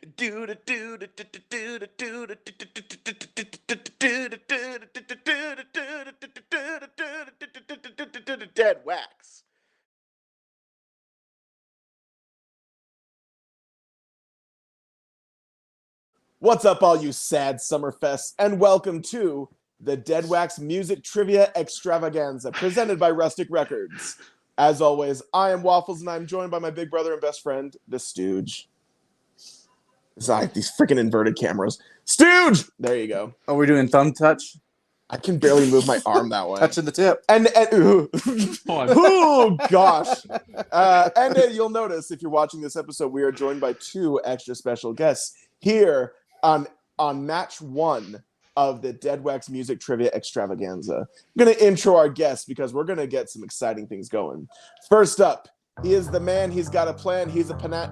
Deadwax. What's up, all you sad Summerfests, and welcome to the Deadwax Music Trivia Extravaganza, presented by Rustic Records. As always, I am Waffles, and I'm joined by my big brother and best friend, the Stooge. It's like these freaking inverted cameras. Stooge! There you go. Are we doing thumb touch? I can barely move my arm that way. Touching the tip. And oh gosh. And you'll notice if you're watching this episode, we are joined by two extra special guests here on match one of the Deadwax Music Trivia Extravaganza. I'm going to intro our guests because we're going to get some exciting things going. First up, he is the man. He's got a plan. He's a panal.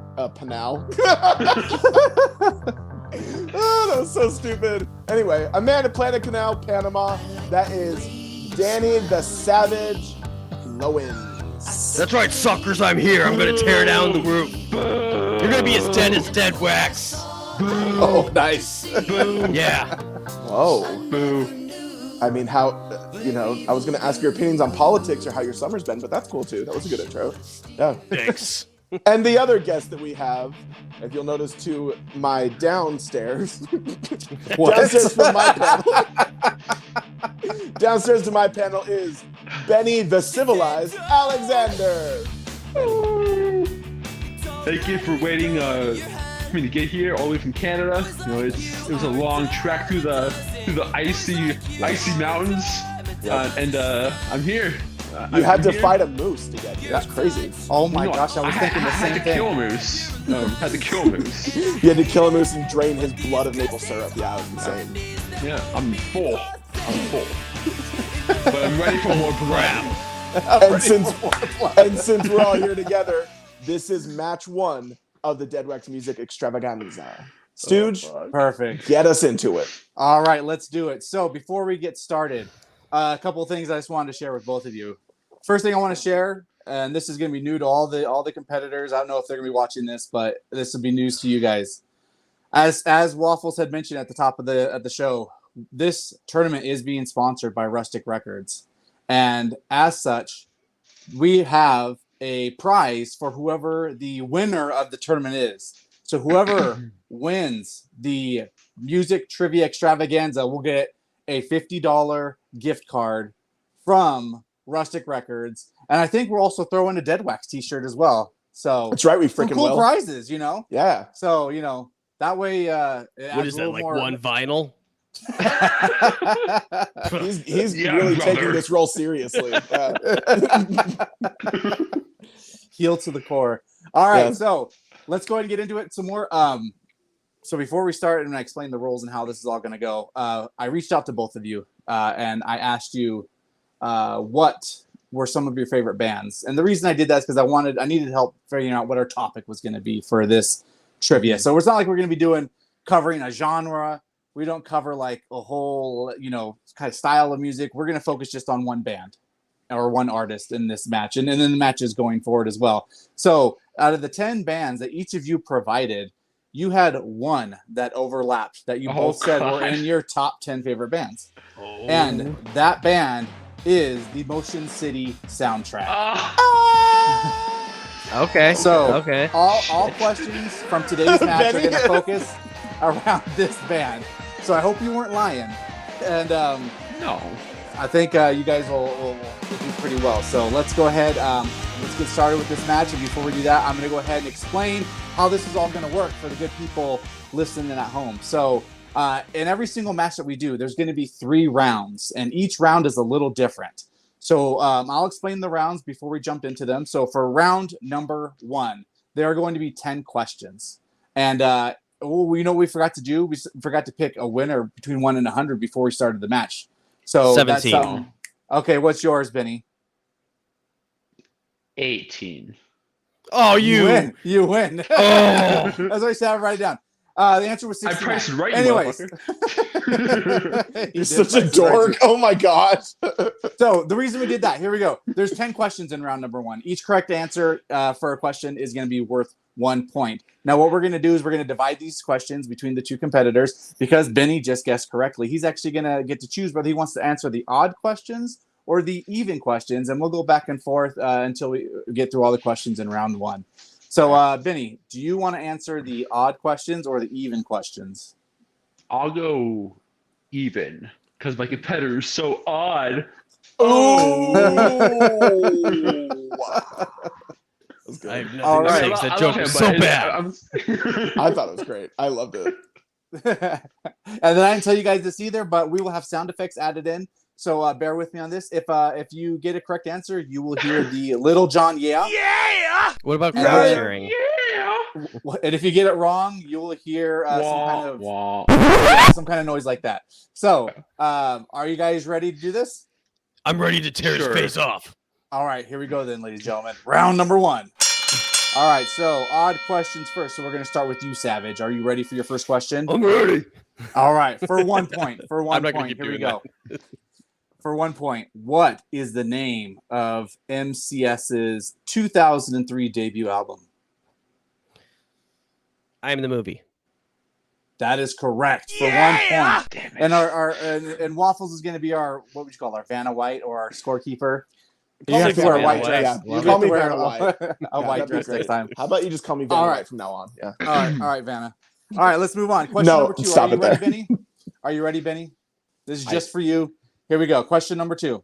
Oh, that was so stupid. Anyway, a man at Planet Canal, Panama. That is Danny the Savage Lowens. That's right, suckers. I'm here. I'm gonna tear down the group. You're gonna be as dead as Deadwax. Oh, nice. Yeah. Whoa. Boo. I mean, how, I was going to ask your opinions on politics or how your summer's been, but that's cool too. That was a good intro. Yeah. Thanks. And the other guest that we have, if you'll notice to my downstairs, downstairs from my panel, downstairs to my panel is Benny the Civilized Alexander. Thank you for waiting for me to get here all the way from Canada. It was a long trek through the icy mountains, and I'm here. You had to fight a moose to get here. That's crazy. Oh my gosh, I was thinking the same thing. Kill a moose. Had to kill a moose. You had to kill a moose and drain his blood of maple syrup. Yeah, it was insane. Yeah, I'm full. But I'm ready for more crap. And since we're all here together, this is match one of the Deadwax Music Extravaganza. Stooge, perfect. Get us into it. All right, let's do it. So before we get started, a couple of things I just wanted to share with both of you. First thing I want to share, and this is going to be new to all the competitors. I don't know if they're going to be watching this, but this will be news to you guys. As Waffles had mentioned at the top of the show, this tournament is being sponsored by Rustic Records, and as such, we have a prize for whoever the winner of the tournament is. So whoever wins the Music Trivia Extravaganza will get a $50 gift card from Rustic Records. And I think we're also throwing a Deadwax t-shirt as well. So that's right, we freaking cool prizes, Yeah. So, that way what is that, like more... one vinyl? he's really taking this role seriously. Heel to the core. All right, so let's go ahead and get into it some more. So before we start and I explain the rules and how this is all going to go, I reached out to both of you and I asked you what were some of your favorite bands. And the reason I did that is because I needed help figuring out what our topic was going to be for this trivia. So it's not like we're going to be covering a genre. We don't cover like a whole, kind of style of music. We're going to focus just on one band or one artist in this match. And then the matches going forward as well. So out of the 10 bands that each of you provided, you had one that overlapped that you both said were in your top 10 favorite bands. Oh. And that band is the Motion City soundtrack. Okay. So okay. All questions from today's match are going to focus around this band. So I hope you weren't lying. And no, I think you guys will do pretty well. So let's go ahead. Let's get started with this match. And before we do that, I'm going to go ahead and explain how this is all going to work for the good people listening at home. So in every single match that we do, there's going to be 3 rounds, and each round is a little different. So I'll explain the rounds before we jump into them. So for round number 1, there are going to be 10 questions. And we forgot to do? We forgot to pick a winner between 1 and 100 before we started the match. So 17. Okay, what's yours, Benny? 18. Oh, you win. Oh. That's what I said. Write it down. The answer was 69. I priced it right, anyways. You're such a dork. Oh my gosh. So the reason we did that, here we go. There's 10 questions in round number 1. Each correct answer for a question is going to be worth 1 point. Now, what we're going to do is we're going to divide these questions between the two competitors because Benny just guessed correctly. He's actually going to get to choose whether he wants to answer the odd questions or the even questions, and we'll go back and forth until we get through all the questions in round 1. So, Benny, do you want to answer the odd questions or the even questions? I'll go even because my competitor is so odd. Oh! I have nothing All to right. say 'cause that I joke love was him, so but bad. I thought it was great. I loved it. And then I didn't tell you guys this either, but we will have sound effects added in. So bear with me on this. If you get a correct answer, you will hear the Little John yeah. What about And crowd then- cheering? And if you get it wrong, you will hear Wah. some kind of noise like that. So are you guys ready to do this? I'm ready to tear Sure. his face off. All right, here we go then, ladies and gentlemen. Round number 1. All right, so odd questions first. So we're going to start with you, Savage. Are you ready for your first question? I'm ready. All right, for 1 point. For 1 I'm not gonna point, keep here we doing go. For 1 point, what is the name of MCS's 2003 debut album? I'm the movie. That is correct. For 1 point. Damn it. And and Waffles is going to be our, what would you call our Vanna White or our scorekeeper? You Call have me to wear a Vanna white White. dress. Yeah, You call have to me wear Vanna a White. white that'd be dress great. next time. How about you just call me Vanna All White right. from now on? Yeah. All right, Vanna. All right, let's move on. Question No, number 2. stop Are you it ready, there. Benny? Are you ready, Benny? This is just for you. Here we go. Question number 2.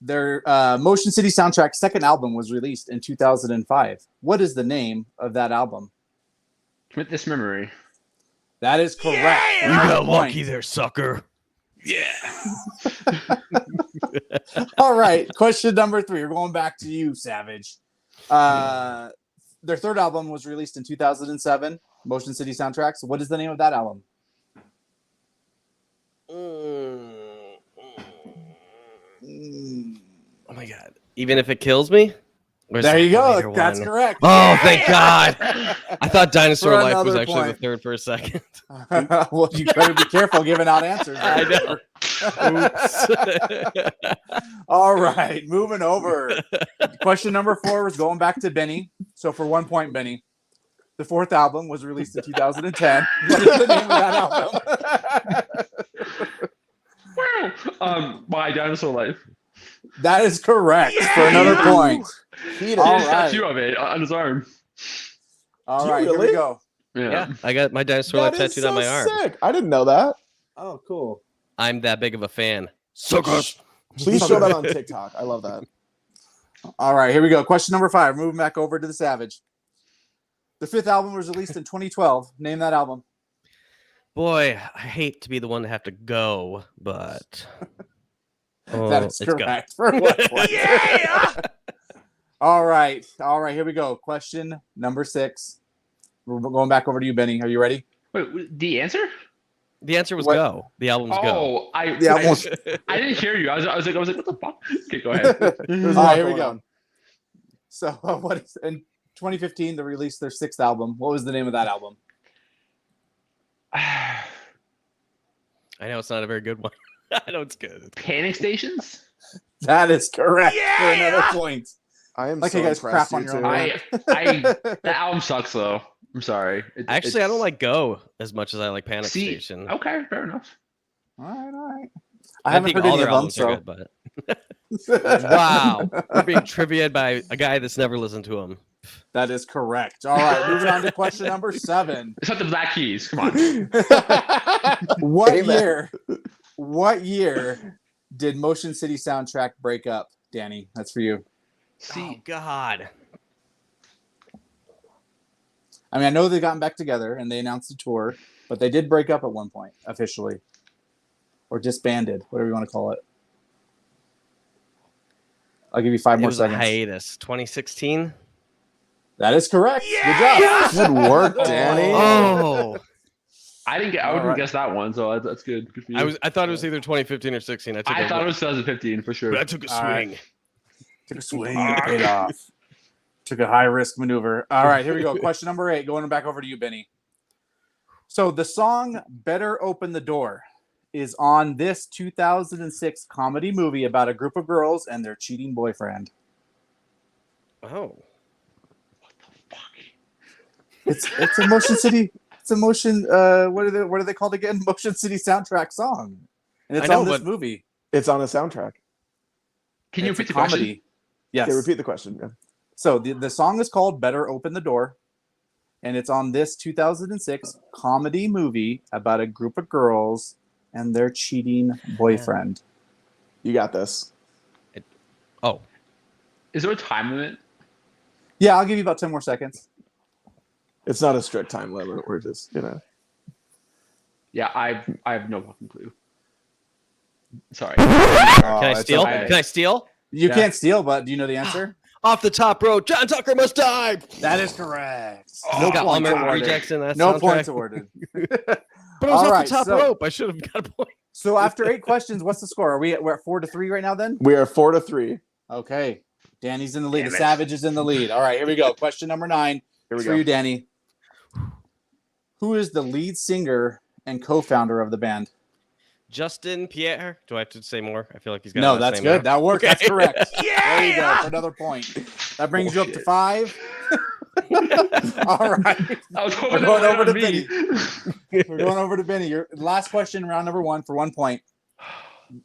Their Motion City Soundtrack's second album was released in 2005. What is the name of that album? Commit this memory. That is correct. You got lucky there, sucker. Yeah. All right. Question number 3. We're going back to you, Savage. Their third album was released in 2007, Motion City Soundtracks. What is the name of that album? Oh my god. Even if it kills me? Or is There that you the go. later That's one? correct. Oh, thank God. I thought Dinosaur For Life was another actually point. the third for a second. Well, you better be careful giving out answers. I know. Oops. All right, moving over. Question number 4 was going back to Benny. So for 1 point, Benny, the fourth album was released in 2010. What is the name of that album? My Dinosaur Life. That is correct. For another point. He All His right. tattoo of it on his arm. All Do you right, here we really? go. Yeah, I got my Dinosaur Life That is tattooed on my so arm. sick. I didn't know that. Oh, cool. I'm that big of a fan. Suckers. Please show that on TikTok. I love that. All right, here we go. Question number 5. Moving back over to the Savage. The fifth album was released in 2012. Name that album. Boy, I hate to be the one to have to go, but That is let's go. correct. For 1 point. All right. Here we go. Question number 6. We're going back over to you, Benny. Are you ready? Wait, the answer? The answer was What? go. The album's go. Oh, I didn't hear you. I was like, what the fuck? Okay, go ahead. There's a All lot right, here we going go. on. So, what is in 2015 they released their 6th album? What was the name of that album? I know it's not a very good one. I know it's good. Panic Stations? That is correct. For another point. I am Like so you guys impressed, crap on you your two. own That album sucks though. I'm sorry. Actually, I don't like Go as much as I like Panic See, Station. okay, fair enough. All right. I haven't think heard all any their of them, albums are so. good, but wow, we're being trivia'd by a guy that's never listened to him. That is correct. All right, moving on to question number 7. It's not the Black Keys. Come on. What year did Motion City Soundtrack break up? Danny, that's for you. Oh God. I mean, I know they've gotten back together and they announced a tour, but they did break up at one point officially, or disbanded, whatever you want to call it. I'll give you 5 It more was a seconds. hiatus. 2016. That is correct. Good job. Good work, Danny. Oh, I wouldn't Alright. guess that one, so that's good. Good for you. I thought it was either 2015 or 16. I thought it was 2015 for sure. I took a All right. swing. Took a swing, paid off. Took a high risk maneuver. All right, here we go. Question number 8. Going back over to you, Benny. So the song "Better Open the Door" is on this 2006 comedy movie about a group of girls and their cheating boyfriend. Oh, It's a Motion City. It's a Motion. What are they called again? Motion City soundtrack song, and it's on this movie. It's on a soundtrack. Can you It's a repeat the question? comedy. Yes. Okay, repeat the question. Yeah. So the song is called "Better Open the Door," and it's on this 2006 comedy movie about a group of girls and their cheating boyfriend. You got this. Oh, Is there a time limit? Yeah, I'll give you about 10 more seconds. It's not a strict time limit. We're just, Yeah, I have no fucking clue. Sorry. can I it's steal? okay. Can I steal? You Yeah. can't steal, but do you know the answer? Off the top rope, John Tucker must die. That is correct. No got points Elmer awarded. rejects in that No soundtrack. points awarded. But it was All off right, the top so- rope. I should have got a point. So after 8 questions, what's the score? We're at 4-3 right now then? We are 4-3. Okay. Danny's in the lead. Damn The it. Savage is in the lead. All right, here we go. Question number 9. Here we For go. you, Danny. Who is the lead singer and co-founder of the band? Justin Pierre. Do I have to say more? I feel like he's got. No, a last that's name good. now. That works. Okay. That's correct. There you go. For another point. That brings you up to 5. All right. I was We're hoping going that over to would Benny. me. We're going over to Benny. Your last question, round number 1 for 1 point.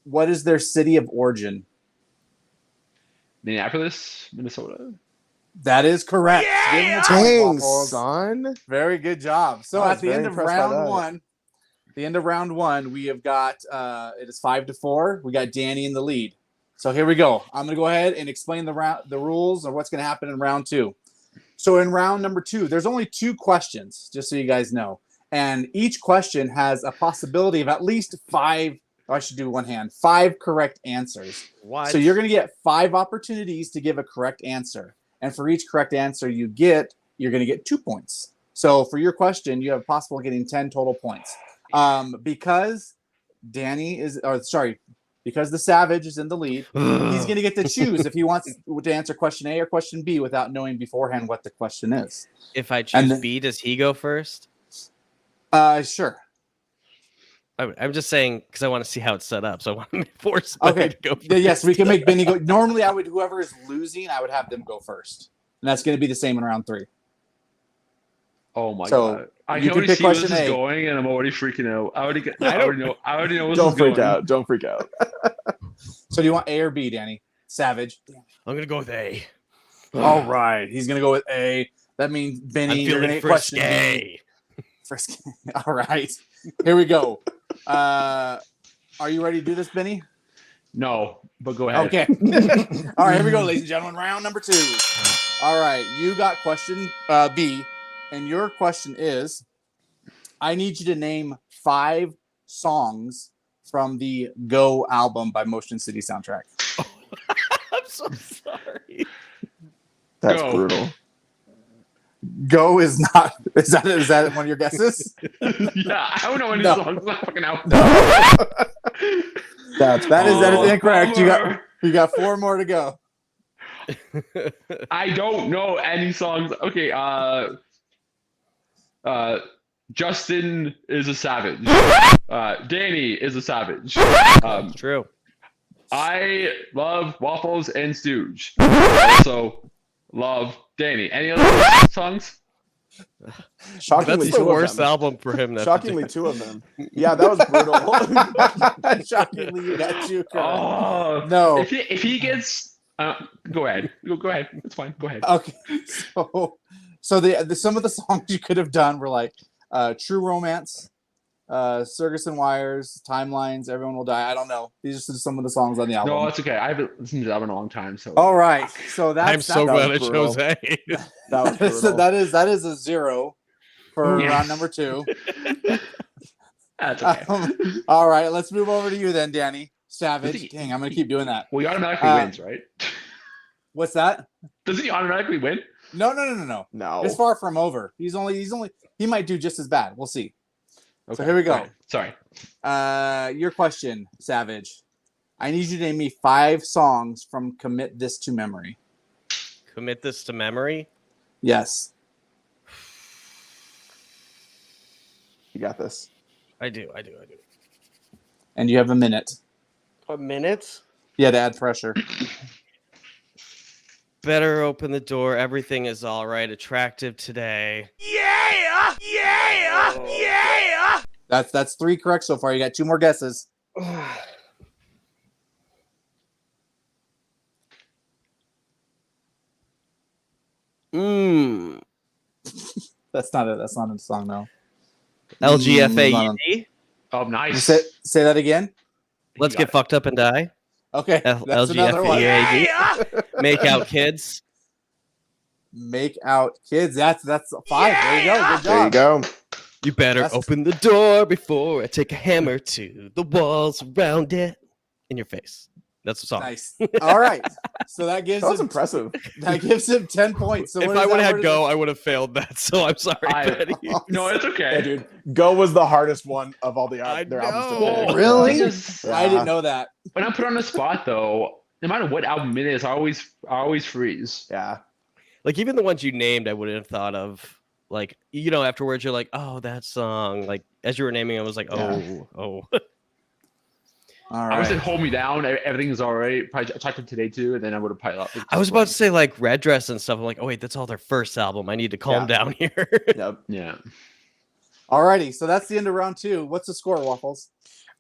What is their city of origin? Minneapolis, Minnesota. That is correct. Give him a point, Dang, Waffles. son. Very good job. So I was at the very end of impressed by round that. 1, we have got it is 5-4. We got Danny in the lead. So here we go. I'm going to go ahead and explain the rules of what's going to happen in round 2. So in round number 2, there's only 2 questions, just so you guys know. And each question has a possibility of at least 5, I should do one hand, 5 correct answers. What? So you're going to get 5 opportunities to give a correct answer. And for each correct answer you get, you're going to get 2 points. So for your question, you have a possible of getting 10 total points. Because because the Savage is in the lead, he's going to get to choose if he wants to answer question A or question B without knowing beforehand what the question is. If I choose And then- B, does he go first? Sure. I'm just saying because I want to see how it's set up. So I want to force Benny Okay. to go first. Yeah, yes, we can make Benny go. Normally, whoever is losing, I would have them go first, and that's going to be the same in round 3. Oh my So, god! I you can can already pick see where this question is A. going, and I'm already freaking out. I already know. I already know where Don't this is freak going. out. Don't freak out. So do you want A or B, Danny? Savage. I'm gonna go with A. All right, he's going to go with A. That means Benny. I'm You're going to feeling get question B. frisky. Frisky. All right, here we go. Are you ready to do this, Benny? No, but go ahead. Okay. All right, here we go, ladies and gentlemen. Round number 2. All right, you got question B, and your question is, I need you to name 5 songs from the Go album by Motion City Soundtrack. I'm so sorry. That's Go. brutal. Go is not. Is that one of your guesses? Yeah, I don't know any No. songs. I'm not fucking out. That is incorrect. bummer. You got 4 more to go. I don't know any songs. Okay, Justin is a savage. Danny is a savage. True. I love Waffles and Stooge. I also love Danny. Any other songs? Shockingly, That's the 2 worst of them. album for him. Shockingly, 2 of them. Yeah, that was brutal. Shockingly, you got 2 correct. Oh No. If he gets, go ahead. Go ahead. It's fine. Go ahead. Okay, so the some of the songs you could have done were like True Romance, Circus and Wires, Timelines, Everyone Will Die. I don't know. These are some of the songs on the album. No, it's okay. I haven't listened to that in a long time. So. All right, so that's I'm so that's- glad I chose A. That was brutal. that is a 0 for Yeah. round number 2. That's okay. All right, let's move over to you then, Danny Savage. Dang, I'm gonna keep doing that. Well, he automatically wins, right? What's that? Doesn't he automatically win? No. No. It's far from over. He might do just as bad. We'll see. Okay. So here we go. All right. Sorry. Your question, Savage. I need you to name me 5 songs from Commit This to Memory. Commit this to memory. Yes. You got this. I do. And you have a minute. A minute? Yeah, to add pressure. Better open the door. Everything is all right. Attractive today. Yeah! That's 3 correct so far. You got 2 more guesses. That's not a song, no. LGFAED. Oh, nice. Say that again. Let's get fucked up and die. Okay, that's another one. LGFAED. Make out kids. Make out kids. That's 5. There you go. Good job. There you go. You better open the door before I take a hammer to the walls around it in your face. That's the song. Nice. All right. So that gives That was him impressive. That gives him 10 points. So If I would have had go, I would have failed that. So I'm sorry, Benny. No, it's okay. Yeah, dude. Go was the hardest one of all their I albums to know. pick. Really? Because I didn't know that. when I'm put on the spot, though, no matter what album it is, I always freeze. Yeah. Like even the ones you named, I wouldn't have thought of. Like, you know, afterwards you're like, oh, that song. Like as you were naming it, I was like, oh. All I was right. like, hold me down. Everything is all right. Probably I talked to him today too, and then I would have piled up. I was about to say like Red Dress and stuff. I'm like, oh wait, that's all their first album. I need to calm down here. Yep. Yeah. All righty. So that's the end of round 2. What's the score, Waffles?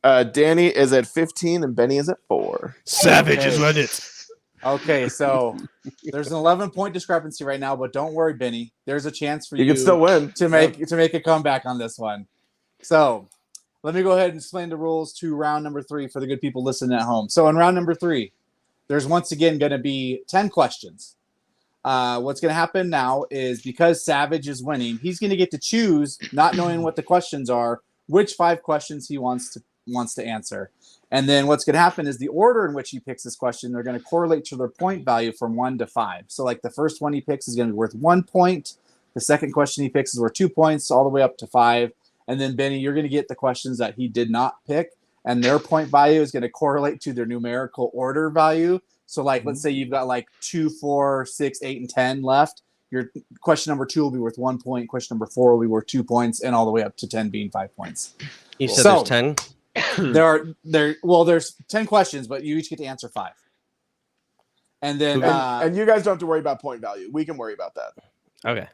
Danny is at 15 and Benny is at 4. Savage is run it. Okay, so there's an 11-point discrepancy right now, but don't worry, Benny. There's a chance for You can still win. to make a comeback on this one. So let me go ahead and explain the rules to round number 3 for the good people listening at home. So in round number 3, there's once again going to be 10 questions. What's going to happen now is because Savage is winning, he's going to get to choose, not knowing what the questions are, which 5 questions he wants to answer. And then what's going to happen is the order in which he picks this question, they're going to correlate to their point value from 1 to 5. So like the first one he picks is going to be worth 1 point. The second question he picks is worth 2 points, all the way up to 5. And then Benny, you're going to get the questions that he did not pick, and their point value is going to correlate to their numerical order value. So like, let's say you've got like 2, 4, 6, 8, and 10 left. Your question number 2 will be worth 1 point. Question number 4 will be worth 2 points, and all the way up to 10 being 5 points. You said So- there's 10. There's 10 questions, but you each get to answer 5. And then And you guys don't have to worry about point value. We can worry about that. Okay.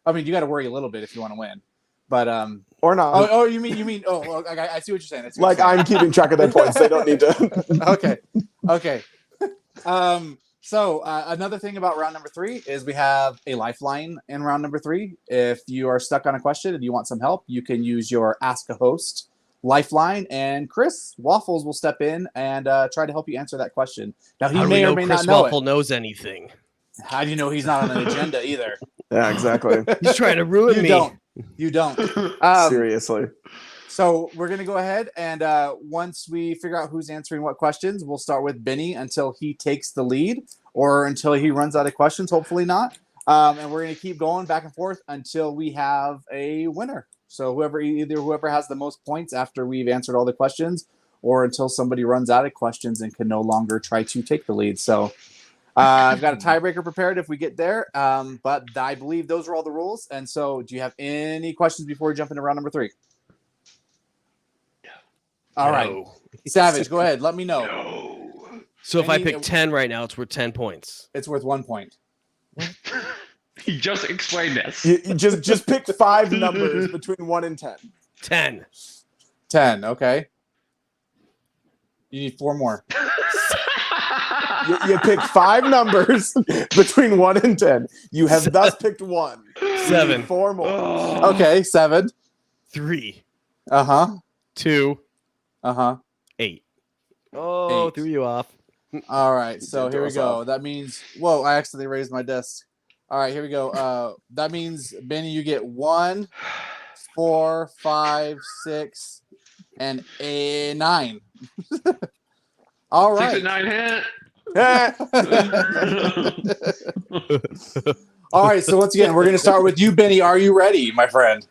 I mean, you got to worry a little bit if you want to win. But Or not. oh, you mean I see what you're saying. Like I'm keeping track of their points. They don't need to. Okay. So another thing about round number 3 is we have a lifeline in round number 3. If you are stuck on a question and you want some help, you can use your Ask a Host lifeline, and Chris Waffles will step in and try to help you answer that question. Now he may or may Chris not know Waffle it. knows anything? How do you know he's not on an agenda either? Yeah, exactly. He's trying to ruin me. You don't. Seriously. So we're going to go ahead and once we figure out who's answering what questions, we'll start with Benny until he takes the lead or until he runs out of questions. Hopefully not. And we're going to keep going back and forth until we have a winner. So whoever has the most points after we've answered all the questions, or until somebody runs out of questions and can no longer try to take the lead. So I've got a tiebreaker prepared if we get there. But I believe those are all the rules. And so do you have any questions before we jump into round number 3? All right. Savage, go ahead. Let me know. No. So if I pick 10 right now, it's worth 10 points. It's worth 1 point. He just explained this. You just pick 5 numbers between 1 and 10. 10. 10, okay. You need 4 more. You pick 5 numbers between 1 and 10. You have thus picked 1. 7. 4 more. Okay, 7. 3. Uh-huh. 2. Uh-huh. 8. Oh, 8. threw you off. All right, so did here throw we us go. off. That means, whoa, I accidentally raised my desk. All right, here we go. That means, Benny, you get 1, 4, 5, 6, and 9. All 6 right. and 9 hit. All right, so once again, we're going to start with you, Benny. Are you ready, my friend?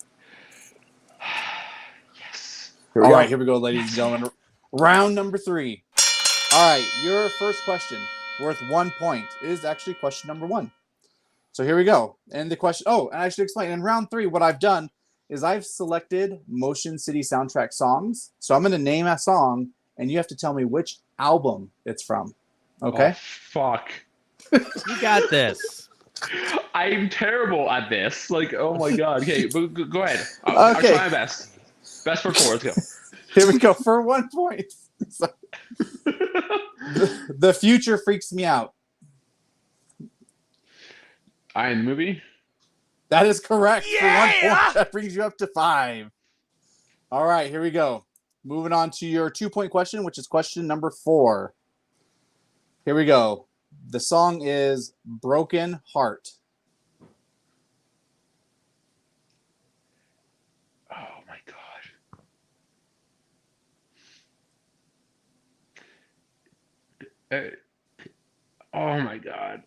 Yes. Here we All go. right, here we go, ladies and gentlemen. Round number 3. All right, your first question, worth 1 point, is actually question number 1. So here we go. And the question, and I should explain, in round 3, what I've done is I've selected Motion City soundtrack songs. So I'm going to name a song, and you have to tell me which album it's from. Okay? Oh, fuck. You got this. I'm terrible at this. Like, oh my god. Okay, but go ahead. I'll Okay. try my best. Best foot forward. Let's go. Here we go for 1 point. The future freaks me out. I in the movie. That is correct for 1 point. That brings you up to 5. All right, here we go. Moving on to your 2-point question, which is question number 4. Here we go. The song is Broken Heart. Oh my god. Oh my god.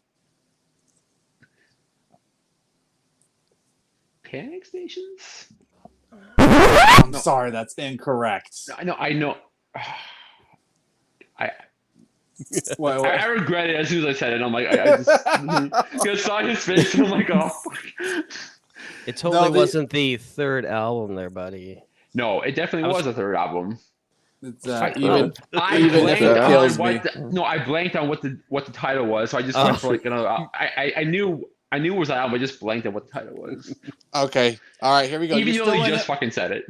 Panic Stations? I'm sorry, that's incorrect. I know. What? I regret it as soon as I said it. I'm like, I saw his face, and I'm like, oh. Fuck. It totally wasn't the third album there, buddy. No, it definitely was a third album. It's, I even blanked if it on kills what me. I blanked on what the title was, so I just went for like another. I knew it was that album. I just blanked on what the title was. Okay, all right, here we go. Even though he just fucking said it.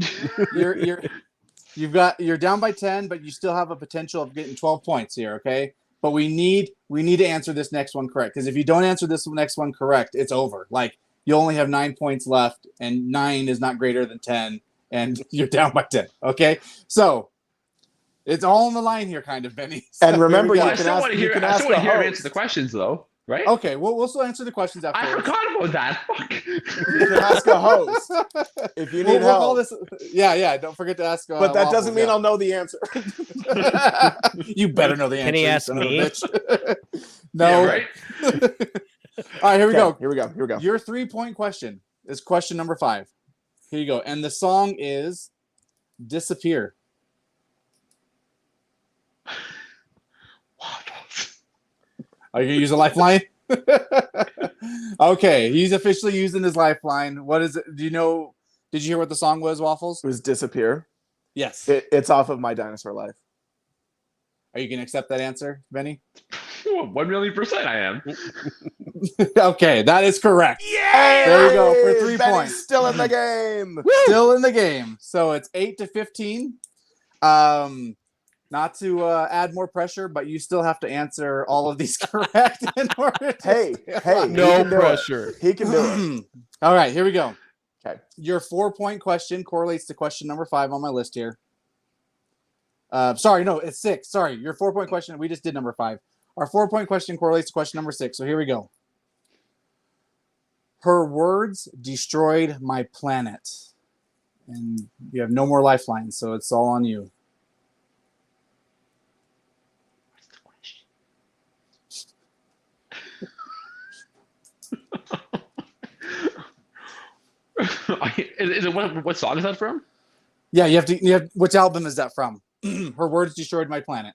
You're down by 10, but you still have a potential of getting 12 points here. Okay, but we need to answer this next one correct, because if you don't answer this next one correct, it's over. Like, you only have 9 points left, and 9 is not greater than 10, and you're down by 10. Okay, so. It's all on the line here, kind of, Benny. So and remember, I still want to hear him answer the questions, though, right? Okay, we'll still answer the questions after. I forgot about that. Fuck. You can ask a host if you need help. Yeah. Don't forget to ask. But that doesn't mean I'll know the answer. You better know the answer. Can he ask me? No. Yeah, right? All right, here we go. Here we go. Your 3-point question is question number 5. Here you go. And the song is Disappear. Are you going to use a lifeline? Okay, he's officially using his lifeline. What is it? Did you hear what the song was, Waffles? It was Disappear. Yes. It's off of My Dinosaur Life. Are you going to accept that answer, Benny? 1,000,000% I am. Okay, that is correct. Yeah! There you go for 3 Benny's points. still in the game. Still in the game. So it's 8-15. Not to add more pressure, but you still have to answer all of these correct in order to Hey, No pressure. He can do it. All right, here we go. Okay. Your 4-point question correlates to question number 5 on my list here. Sorry, no, it's 6. Sorry, your 4-point question. We just did number 5. Our 4-point question correlates to question number 6. So here we go. Her words destroyed my planet. And you have no more lifelines, so it's all on you. Is it what song is that from? Yeah, you have which album is that from? Her words destroyed my planet.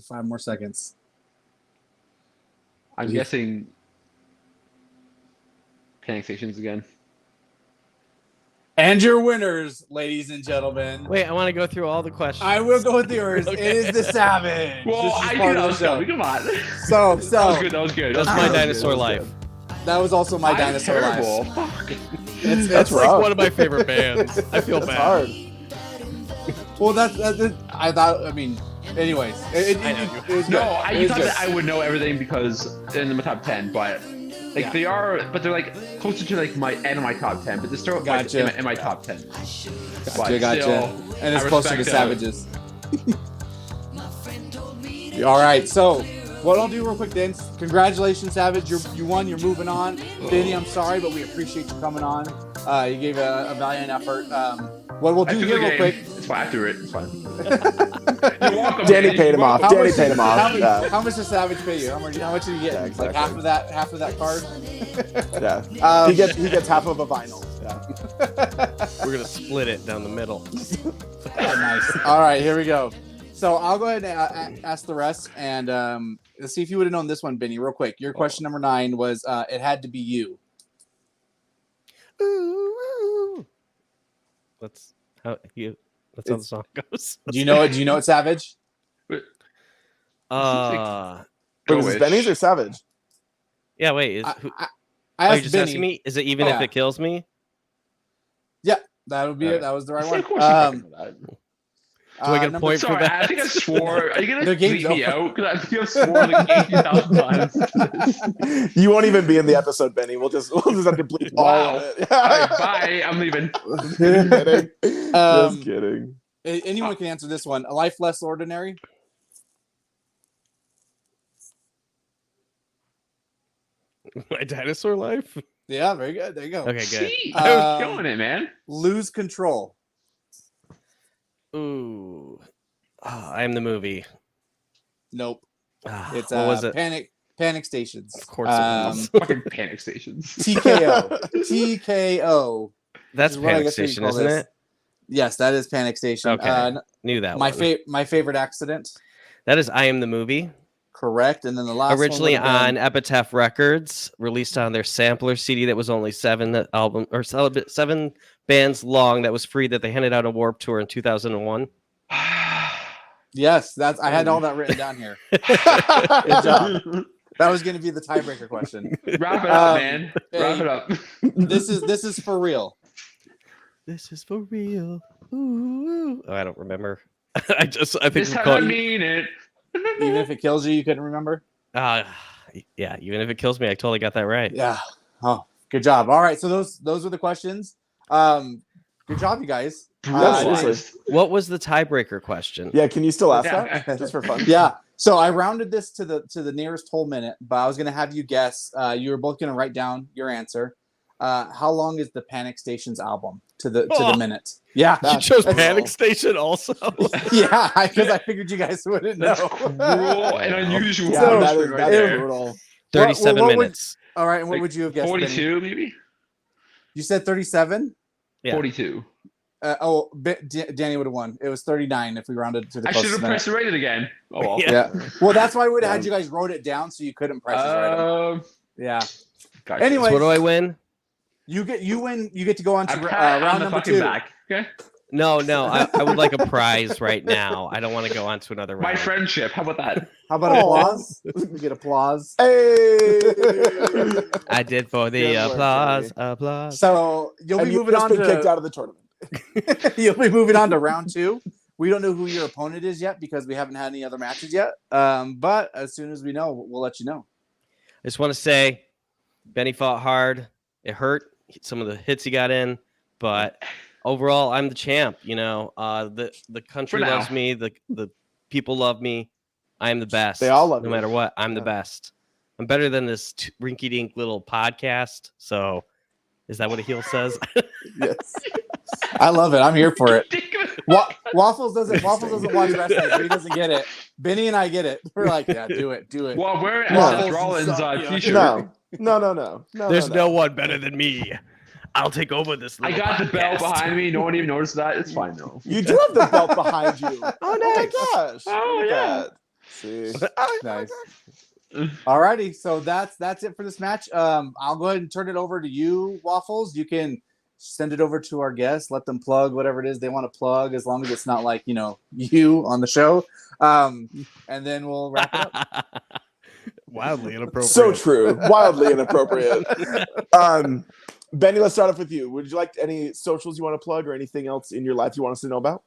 5 more seconds. I'm guessing Panic Stations again. And your winners, ladies and gentlemen. Wait, I want to go through all the questions. I will go with yours. Okay. It is the Savage. Well, I knew that was coming. Come on. So That was good. That's My Dinosaur Life. that was also My Dinosaur terrible. Life. Fuck. That's like rough. one of my favorite bands. I feel That's bad. hard. Well, that's I thought. I mean, anyways, it was good. No, It you was thought good. that I would know everything because they're in my top 10, but like they're like closer to like my top 10, but they're still Gotcha. like, in my top 10. Gotcha. Still, And it's I closer to respect Savages. All right, so what I'll do real quick, then. Congratulations, Savage. You won. You're moving on. Benny, I'm sorry, but we appreciate you coming on. You gave a valiant effort. What we'll do After here the real game, quick. it's fine. After it, it's fine. You're welcome, Danny paid him off. How Danny much paid him off. How much does Savage pay you? How much did you get? Yeah, exactly. Like half of that card? Yeah. He gets half of a vinyl. Yeah. We're gonna split it down the middle. Oh, nice. All right, here we go. So I'll go ahead and ask the rest, and let's see if you would have known this one, Benny, real quick. Your question number 9 was, it had to be you. Ooh. That's how the song goes. Do you know it? Do you know it, Savage? Wait, was this Benny's or Savage? Yeah. Wait. I Oh, asked you're just Benny. asking me? Is it even Yeah. if it kills me? Yeah, that would be it. Alright. That was the right Of one. course you fucking know that. Do I get a number point for Sorry, that? I think I swore. Are you gonna The game's bleep me over. out? Because I think I've sworn like 18,000 times to this. You won't even be in the episode, Benny. We'll just have to bleep all Wow. of it. All right, bye. I'm leaving. Just kidding. Just kidding. Anyone can answer this one. A life less ordinary. My dinosaur life? Yeah, very good. There you go. Okay, good. See, I was killing it, man. Lose control. Ooh. Oh, I am the movie. Nope. Ah, It's what was it? Panic Stations. Of course it was. Fucking panic stations. TKO. TKO. That's is what I Panic guess we Station, call isn't this. it? Yes, that is Panic Station. Okay. Knew that my one. my favorite accident. That is I Am the Movie. Correct. And then the last Originally one would've on been- Epitaph Records, released on their sampler CD that was only 7 bands long, that was free, that they handed out a Warped Tour in 2001. Yes, that's I had all that written down here. Good job. That was going to be the tiebreaker question. Wrap it up, man. hey. Wrap it up. This is for real. This is for real. Ooh. Oh, I don't remember. I think This we time call I it- mean it. Even if it kills you, you couldn't remember. Yeah, even if it kills me, I totally got that right. Yeah. Oh, good job. All right. So those were the questions. Good job, you guys. seriously. What was the tiebreaker question? Yeah, can you still ask Yeah. that? Just for fun. Yeah. So I rounded this to the nearest whole minute, but I was gonna have you guess. You were both gonna write down your answer. How long is the Panic Stations album to the minute? Yeah. You chose That's Panic all. Station also. Yeah, because I figured you guys wouldn't know. That's cruel and unusual. Yeah, So- that is right that's there. brutal. 37 what would- minutes. All right, and what Like would you have guessed? Benny? 42, maybe? You said 37. Yeah. 42. Danny would have won. It was 39 if we rounded to the I should have closest minute. pressed the rated again. Oh, well. Yeah. Yeah. Well, that's why we would have had you guys wrote it down so you couldn't press it right. Yeah. Gotcha. Anyway, So what do I win? you win. You get to go on to I'm round on the number fucking 2. back. Okay. No, I would like a prize right now. I don't want to go on to another round. My friendship. How about that? How about applause? We get applause. Hey! I did for the Good work, applause. Danny. Applause. So you'll And be you've moving just on been kicked to out of the tournament. you'll be moving on to round 2. We don't know who your opponent is yet because we haven't had any other matches yet. But as soon as we know, we'll let you know. I just want to say, Benny fought hard. It hurt some of the hits he got in, but overall, I'm the champ. You know, the country For now. loves me. The people love me. I am the best. They all love no you. matter what. I'm the Yeah. best. I'm better than this rinky-dink little podcast. So, is that what a heel says? Yes. I love it. I'm here for it. Waffles doesn't watch wrestling, so he doesn't get it. Benny and I get it. We're like, yeah, do it. Well, I'm wearing Waffles, Seth you Rollins suck, yeah. t-shirt. No. There's no one better than me. I'll take over this. I little got the belt podcast. behind me. No one even noticed that. It's fine though. You do have the belt behind you. Oh, my nice. gosh. Oh, Look at yeah. that. See. Nice. Alrighty, so that's it for this match. I'll go ahead and turn it over to you, Waffles. You can send it over to our guests, let them plug whatever it is they want to plug, as long as it's not like you on the show. And then we'll wrap it up. Wildly inappropriate. So true. Wildly inappropriate. Benny, let's start off with you. Would you like any socials you want to plug or anything else in your life you want us to know about?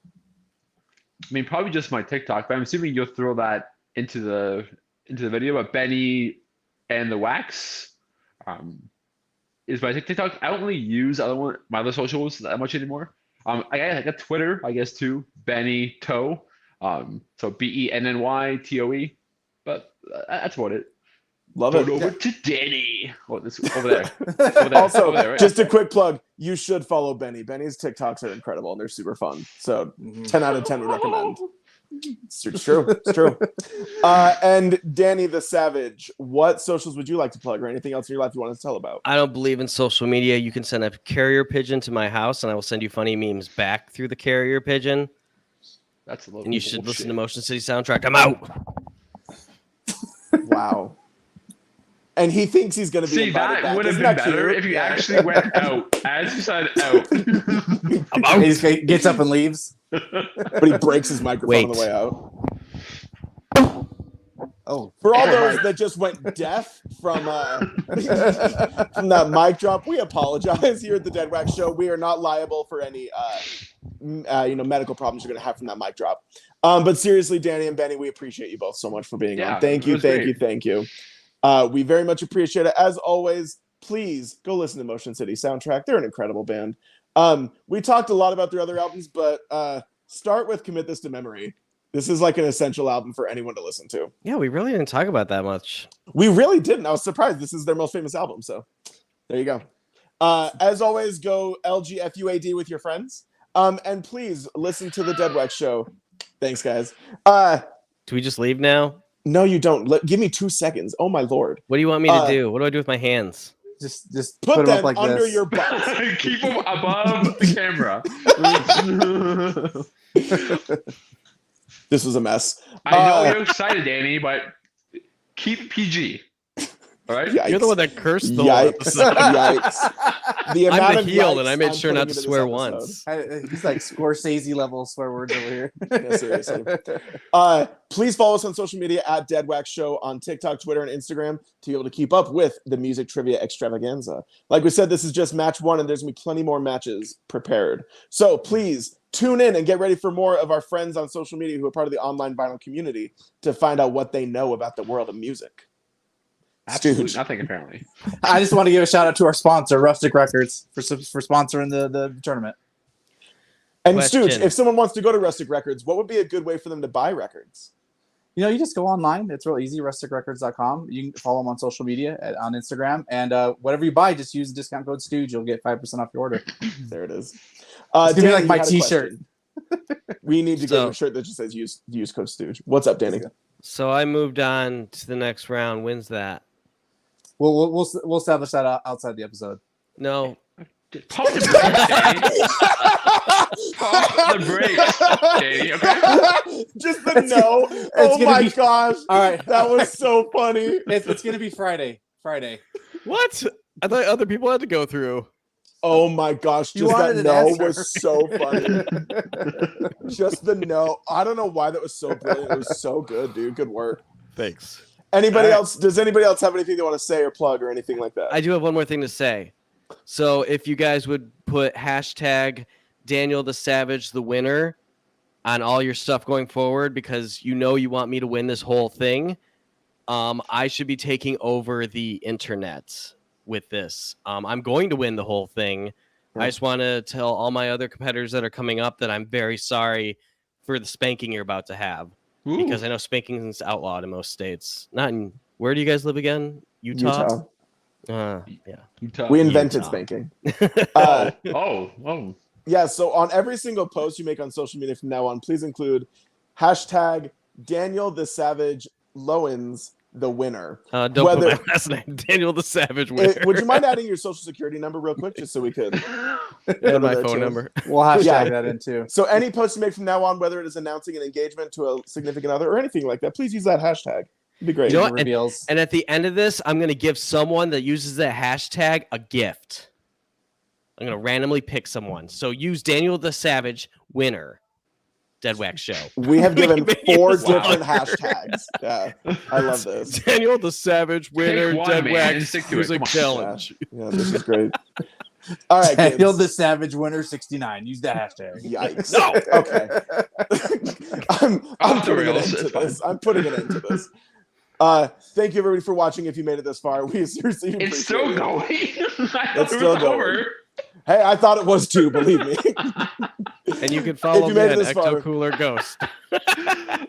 I mean, probably just my TikTok, but I'm assuming you'll throw that into the video. But Benny and the Wax is my TikTok. I don't really use my other socials that much anymore. I got Twitter, I guess, too. Benny Toe. So BENNYTOE. But that's about it. Love Throw it. it over to Danny. Oh, this over there. Over there. Also, over there, right? just a quick plug. You should follow Benny. Benny's TikToks are incredible and they're super fun. So 10 out of 10 would recommend. It's true. It's true. And Danny the Savage, what socials would you like to plug or anything else in your life you want us to tell about? I don't believe in social media. You can send a carrier pigeon to my house, and I will send you funny memes back through the carrier pigeon. That's a little. And you should bullshit. listen to Motion City Soundtrack. I'm out. Wow. And he thinks he's going to be See, invited that back. would have Isn't been that better cute? if you Yeah. actually went out. As you said, out. I'm out. He just gets up and leaves. But he breaks his microphone on the Wait. way out. Oh, For all those that just went deaf from that mic drop, we apologize here at the Deadwax Show. We are not liable for any medical problems you're going to have from that mic drop. But seriously, Danny and Benny, we appreciate you both so much for being on. Thank you. We very much appreciate it. As always, please go listen to Motion City Soundtrack. They're an incredible band. We talked a lot about their other albums, but start with Commit This to Memory. This is like an essential album for anyone to listen to. Yeah, we really didn't talk about that much. We really didn't. I was surprised. This is their most famous album. So there you go. As always, go LGFUAD with your friends. And please listen to the Deadwax Show. Thanks, guys. Do we just leave now? No, you don't. Give me 2 seconds. Oh, my Lord. What do you want me to do? What do I do with my hands? Just put them up like under this. your butt. Keep them above the camera. This was a mess. I know you're excited, Danny, but keep PG. All right? Yikes. You're the one that cursed the whole episode. Yikes. The amount I'm the of heel, yikes and I made I'm sure not putting to into swear this episode. once. He's like Scorsese level swear words over here. Yeah, seriously. Please follow us on social media at Deadwax Show on TikTok, Twitter, and Instagram to be able to keep up with the music trivia extravaganza. Like we said, this is just match 1, and there's going to be plenty more matches prepared. So please tune in and get ready for more of our friends on social media who are part of the online vinyl community to find out what they know about the world of music. Absolutely Stooge. nothing, apparently. I just want to give a shout out to our sponsor, Rustic Records, for sponsoring the tournament. And Question. Stooge, if someone wants to go to Rustic Records, what would be a good way for them to buy records? You just go online. It's real easy, rusticrecords.com. You can follow them on social media, on Instagram. And whatever you buy, just use the discount code Stooge. You'll get 5% off your order. There it is. It's going to be like Danny, my you had a T-shirt. question. We need to get a shirt that just says use code Stooge. What's up, Danny? So I moved on to the next round. When's that? We'll establish that outside the episode. No. Pump the brakes, Danny. Pump the brakes, Danny, okay? Just the no. Oh my gosh. All right. That was so funny. It's going to be Friday. What? I thought other people had to go through. Oh my gosh. You Just wanted that an no answer. was so funny. Just the no. I don't know why that was so brilliant. It was so good, dude. Good work. Thanks. Anybody else? Does anybody else have anything they want to say or plug or anything like that? I do have one more thing to say. So if you guys would put hashtag Daniel the Savage the winner on all your stuff going forward, because you want me to win this whole thing, I should be taking over the internet with this. I'm going to win the whole thing. I just want to tell all my other competitors that are coming up that I'm very sorry for the spanking you're about to have. Ooh. Because I know spanking is outlawed in most states. Not in, where do you guys live again? Utah. Yeah. Utah. We invented Utah. spanking. Oh. Yeah, so on every single post you make on social media from now on, please include hashtag Daniel the Savage Lowens the winner. Don't put my last name, Daniel the Savage winner. Would you mind adding your social security number real quick, just so we could? And my phone number. We'll hashtag that in too. So any post you make from now on, whether it is announcing an engagement to a significant other or anything like that, please use that hashtag. It'd be great. You know what? Reveals. And at the end of this, I'm going to give someone that uses that hashtag a gift. I'm going to randomly pick someone. So use Daniel the Savage winner. Deadwax Show. We have given Make 4 it different longer. hashtags. Yeah, I love this. Daniel the Savage winner. one, man, and Deadwax stick to it. music Come on. challenge. Yeah, this is great. All right, Daniel kids. the Savage winner 69. Use the hashtag. Yikes. No. Okay. I'm Off the putting an rails, end to it's fine. this. I'm putting an end to this. Thank you everybody for watching. If you made it this far, we seriously It's appreciate still it. going. It's still going. Over. Hey, I thought it was too. Believe me. And you can follow you me made it on this far. Ecto Cooler Ghost.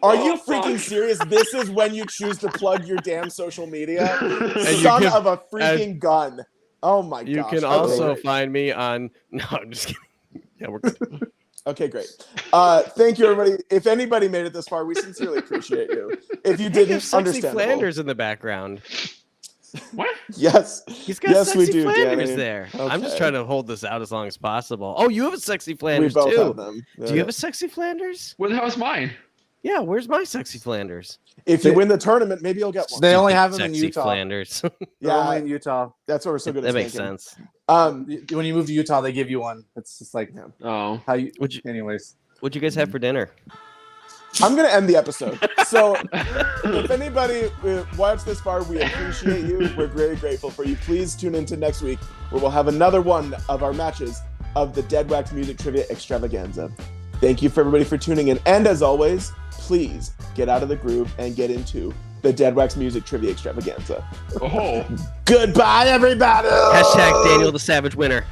Are you freaking serious? This is when you choose to plug your damn social media. you Son can- of a freaking gun. Oh my gosh. You can Okay, also great. find me on. No, I'm just kidding. Yeah, we're good. Okay, great. Thank you, everybody. If anybody made it this far, we sincerely appreciate you. If you You didn't, have Sexy understandable. Flanders in the background. What? Yes. He's got Yes, we Sexy do, Flanders Danny. there. I'm just Okay. trying to hold this out as long as possible. Oh, you have a Sexy We Flanders both too. have them. Do you have a Sexy Flanders? Where the hell is mine? Yeah, where's my Sexy Flanders? If you win the tournament, maybe you'll get one. They only have them in Sexy Utah. Flanders. They're only Yeah, in Utah. that's what we're so good That at makes thinking. sense. When you move to Utah, they give you one. It's just like Oh. how you. Would you Anyways, What'd you guys have for dinner? I'm gonna end the episode. So if anybody watched this far, we appreciate you. We're very grateful for you. Please tune into next week where we'll have another one of our matches of the Deadwax Music Trivia Extravaganza. Thank you for everybody for tuning in. And as always, please get out of the groove and get into the Deadwax Music Trivia Extravaganza. Oh. Goodbye, everybody. Hashtag Daniel the Savage winner.